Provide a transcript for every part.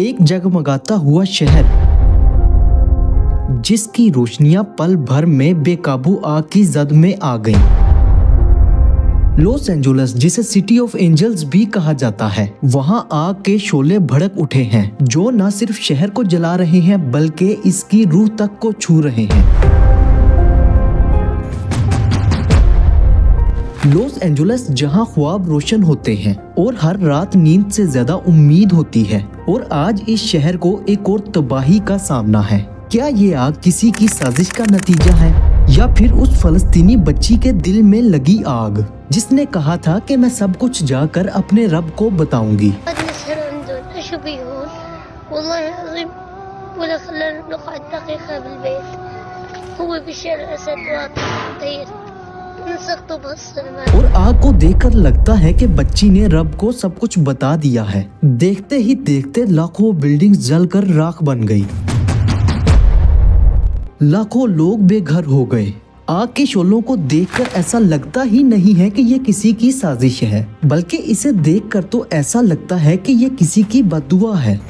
एक जगमगाता हुआ शहर जिसकी रोशनियां पल भर में बेकाबू आग की जद में आ गईं। लॉस एंजेलिस, जिसे सिटी ऑफ एंजल्स भी कहा जाता है, वहां आग के शोले भड़क उठे हैं जो न सिर्फ शहर को जला रहे हैं बल्कि इसकी रूह तक को छू रहे हैं। लॉस एंजेलिस जहां ख्वाब रोशन होते हैं और हर रात नींद से ज्यादा उम्मीद होती है, और आज इस शहर को एक और तबाही का सामना है। क्या ये आग किसी की साजिश का नतीजा है या फिर उस फलस्तीनी बच्ची के दिल में लगी आग जिसने कहा था कि मैं सब कुछ जाकर अपने रब को बताऊंगी। और आग को देखकर लगता है कि बच्ची ने रब को सब कुछ बता दिया है। देखते ही देखते लाखों बिल्डिंग्स जलकर राख बन गई, लाखों लोग बेघर हो गए। आग के शोलों को देखकर ऐसा लगता ही नहीं है कि ये किसी की साजिश है, बल्कि इसे देखकर तो ऐसा लगता है कि ये किसी की बददुआ है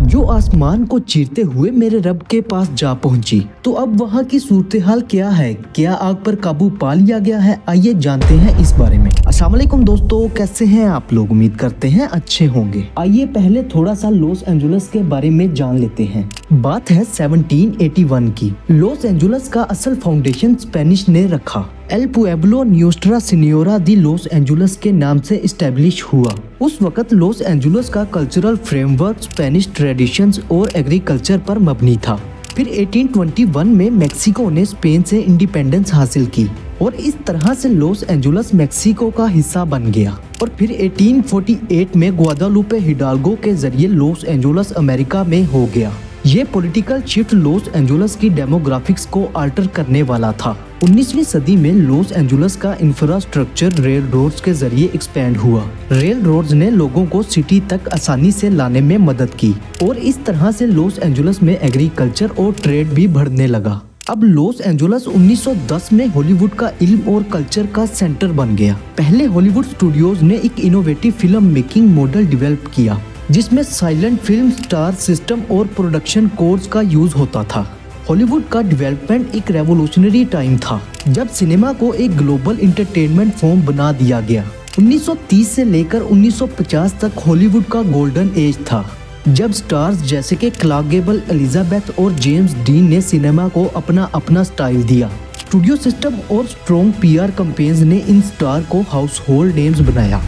जो आसमान को चीरते हुए मेरे रब के पास जा पहुंची। तो अब वहाँ की सूरत हाल क्या है? क्या आग पर काबू पा लिया गया है? आइए जानते हैं इस बारे में। अस्सलाम वालेकुम दोस्तों, कैसे हैं आप लोग? उम्मीद करते हैं अच्छे होंगे। आइए पहले थोड़ा सा लॉस एंजेलिस के बारे में जान लेते हैं। बात है 1781 की। लॉस एंजेलिस का असल फाउंडेशन स्पेनिश ने रखा। एल पुएब्लो न्यूस्ट्रा सिनियोरा दी लॉस एंजेलिस के नाम से इस्टेब्लिश हुआ। उस वक्त लॉस एंजेलिस का कल्चरल फ्रेमवर्क स्पेनिश ट्रेडिशंस और एग्रीकल्चर पर मबनी था। फिर 1821 में मेक्सिको ने स्पेन से इंडिपेंडेंस हासिल की और इस तरह से लॉस एंजेलिस मेक्सिको का हिस्सा बन गया। और फिर 1848 में ग्वादालुपे हिडाल्गो के जरिए लॉस एंजेलिस अमेरिका में हो गया। ये पॉलिटिकल शिफ्ट लॉस एंजेलिस की डेमोग्राफिक्स को अल्टर करने वाला था। 19वीं सदी में लॉस एंजेलिस का इंफ्रास्ट्रक्चर रेल रोड्स के जरिए एक्सपेंड हुआ। रेल रोड्स ने लोगों को सिटी तक आसानी से लाने में मदद की और इस तरह से लॉस एंजेलिस में एग्रीकल्चर और ट्रेड भी बढ़ने लगा। अब लॉस एंजेलिस 1910 में हॉलीवुड का इल्म और कल्चर का सेंटर बन गया। पहले हॉलीवुड स्टूडियोज ने एक innovative film making model develop किया जिसमें साइलेंट फिल्म स्टार सिस्टम और प्रोडक्शन कोड्स का यूज होता था। हॉलीवुड का डेवलपमेंट एक रेवोल्यूशनरी टाइम था जब सिनेमा को एक ग्लोबल एंटरटेनमेंट फॉर्म बना दिया गया। 1930 से लेकर 1950 तक हॉलीवुड का गोल्डन एज था, जब स्टार्स जैसे कि क्लार्क गेबल, एलिजाबेथ और जेम्स डीन ने सिनेमा को अपना अपना स्टाइल दिया। स्टूडियो सिस्टम और स्ट्रॉन्ग पीआर कैंपेन्स ने इन स्टार को हाउस होल्ड नेम्स बनाया।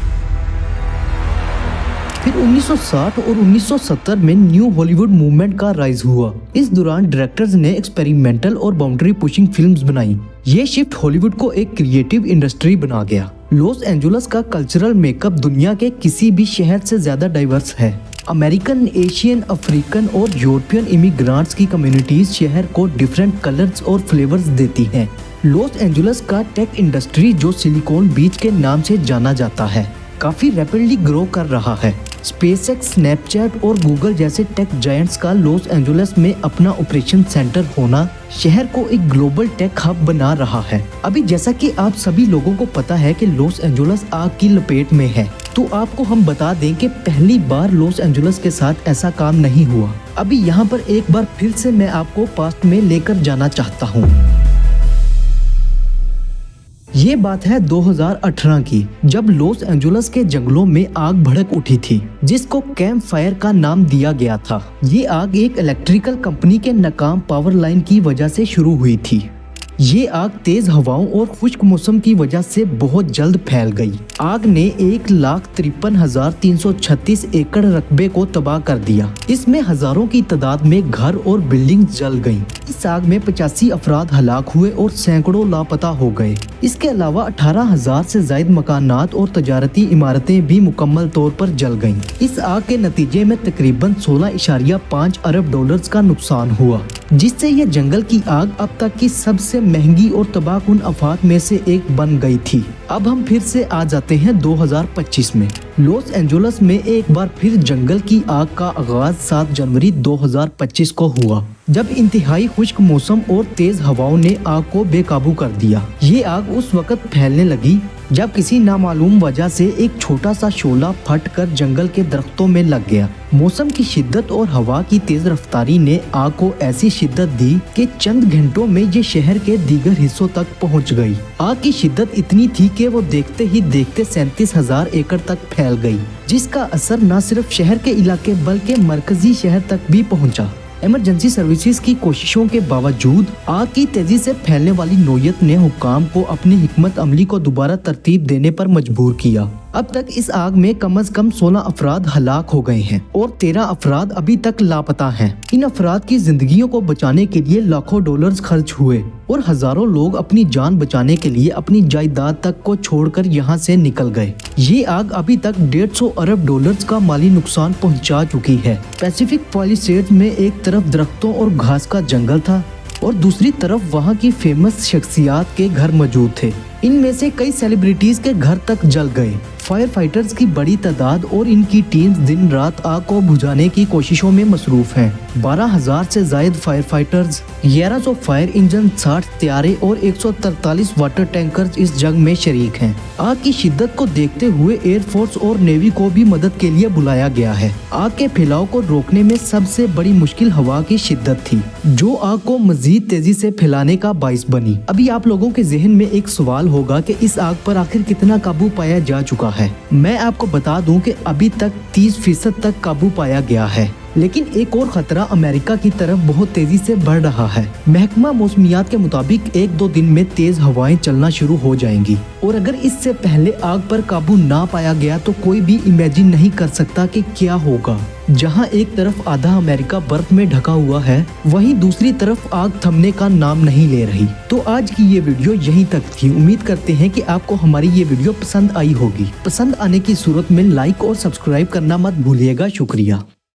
फिर 1960 और 1970 में न्यू हॉलीवुड मूवमेंट का राइज हुआ। इस दौरान डायरेक्टर्स ने एक्सपेरिमेंटल और बाउंड्री पुशिंग फिल्म्स बनाई। ये शिफ्ट हॉलीवुड को एक क्रिएटिव इंडस्ट्री बना गया। लॉस एंजेलिस का कल्चरल मेकअप दुनिया के किसी भी शहर से ज्यादा डाइवर्स है। अमेरिकन, एशियन, अफ्रीकन और यूरोपियन इमिग्रेंट्स की कम्युनिटीज शहर को डिफरेंट कलर्स और फ्लेवर्स देती हैं। लॉस एंजेलिस का टेक इंडस्ट्री, जो सिलिकॉन बीच के नाम से जाना जाता है, काफी रैपिडली ग्रो कर रहा है। स्पेसएक्स, स्नैपचैट और गूगल जैसे टेक जायंट्स का लॉस एंजेलिस में अपना ऑपरेशन सेंटर होना शहर को एक ग्लोबल टेक हब बना रहा है। अभी जैसा कि आप सभी लोगों को पता है कि लॉस एंजेलिस आग की लपेट में है, तो आपको हम बता दें कि पहली बार लॉस एंजेलिस के साथ ऐसा काम नहीं हुआ। अभी यहाँ पर एक बार फिर से मैं आपको पास्ट में लेकर जाना चाहता हूँ। ये बात है 2018 की, जब लॉस एंजेलिस के जंगलों में आग भड़क उठी थी जिसको कैंप फायर का नाम दिया गया था। ये आग एक इलेक्ट्रिकल कंपनी के नाकाम पावर लाइन की वजह से शुरू हुई थी। ये आग तेज हवाओं और खुश्क मौसम की वजह से बहुत जल्द फैल गई। आग ने 1,53,336 एकड़ रकबे को तबाह कर दिया। इसमें हजारों की तादाद में घर और बिल्डिंग जल गईं। इस आग में 85 अफराद हलाक हुए और सैकड़ों लापता हो गए। इसके अलावा 18,000 से ज्यादा मकानात और तजारती इमारतें भी मुकम्मल तौर पर जल गईं। इस आग के नतीजे में तकरीबन 16.5 अरब डॉलर्स का नुकसान हुआ, जिससे ये जंगल की आग अब तक की सबसे महंगी और तबाहकुन आफात में से एक बन गई थी। अब हम फिर से आ जाते हैं 2025 में। लॉस एंजेलिस में एक बार फिर जंगल की आग का आगाज 7 जनवरी 2025 को हुआ। जब इंतहाई खुश्क मौसम और तेज हवाओं ने आग को बेकाबू कर दिया। ये आग उस वक्त फैलने लगी जब किसी नामालूम वजह से एक छोटा सा शोला फटकर जंगल के दरख्तों में लग गया। मौसम की शिद्दत और हवा की तेज रफ्तारी ने आग को ऐसी शिद्दत दी कि चंद घंटों में ये शहर के दीगर हिस्सों तक पहुंच गई। आग की शिद्दत इतनी थी कि वो देखते ही देखते 37,000 एकड़ तक फैल गई, जिसका असर न सिर्फ शहर के इलाके बल्कि मरकजी शहर तक भी पहुंचा। इमरजेंसी सर्विसेज की कोशिशों के बावजूद आग की तेजी से फैलने वाली नोयत ने हुक्काम को अपनी हिकमत अमली को दोबारा तरतीब देने पर मजबूर किया। अब तक इस आग में कम से कम 16 अफराद हलाक हो गए हैं और 13 अफराद अभी तक लापता हैं। इन अफराद की जिंदगियों को बचाने के लिए लाखों डॉलर्स खर्च हुए और हजारों लोग अपनी जान बचाने के लिए अपनी जायदाद तक को छोड़कर यहाँ से निकल गए। ये आग अभी तक 150 अरब डॉलर्स का माली नुकसान पहुँचा चुकी है। पैसिफिक पैलिसेड्स में एक तरफ दरख्तों और घास का जंगल था और दूसरी तरफ वहाँ की फेमस शख्सियात के घर मौजूद थे। इनमें से कई सेलिब्रिटीज के घर तक जल गए। फायर फाइटर्स की बड़ी तादाद और इनकी टीम्स दिन रात आग को बुझाने की कोशिशों में मसरूफ हैं। 12,000 से जायद फायर फाइटर्स, 1100 फायर इंजन, 60 तैयारे और 143 वाटर टैंकर्स इस जंग में शरीक हैं। आग की शिद्दत को देखते हुए एयरफोर्स और नेवी को भी मदद के लिए बुलाया गया है। आग के फैलाव को रोकने में सबसे बड़ी मुश्किल हवा की शिद्दत थी, जो आग को मजीद तेजी से फैलाने का बाइस बनी। अभी आप लोगों के जहन में एक सवाल होगा कि इस आग पर आखिर कितना काबू पाया जा चुका है। मैं आपको बता दूं कि अभी तक 30% तक काबू पाया गया है, लेकिन एक और खतरा अमेरिका की तरफ बहुत तेजी से बढ़ रहा है। महकमा मौसमियात के मुताबिक 1-2 दिन में तेज हवाएं चलना शुरू हो जाएंगी और अगर इससे पहले आग पर काबू ना पाया गया तो कोई भी इमेजिन नहीं कर सकता कि क्या होगा। जहां एक तरफ आधा अमेरिका बर्फ में ढका हुआ है, वहीं दूसरी तरफ आग थमने का नाम नहीं ले रही। तो आज की ये वीडियो यहीं तक थी। उम्मीद करते हैं कि आपको हमारी ये वीडियो पसंद आई होगी। पसंद आने की सूरत में लाइक और सब्सक्राइब करना मत भूलिएगा। शुक्रिया।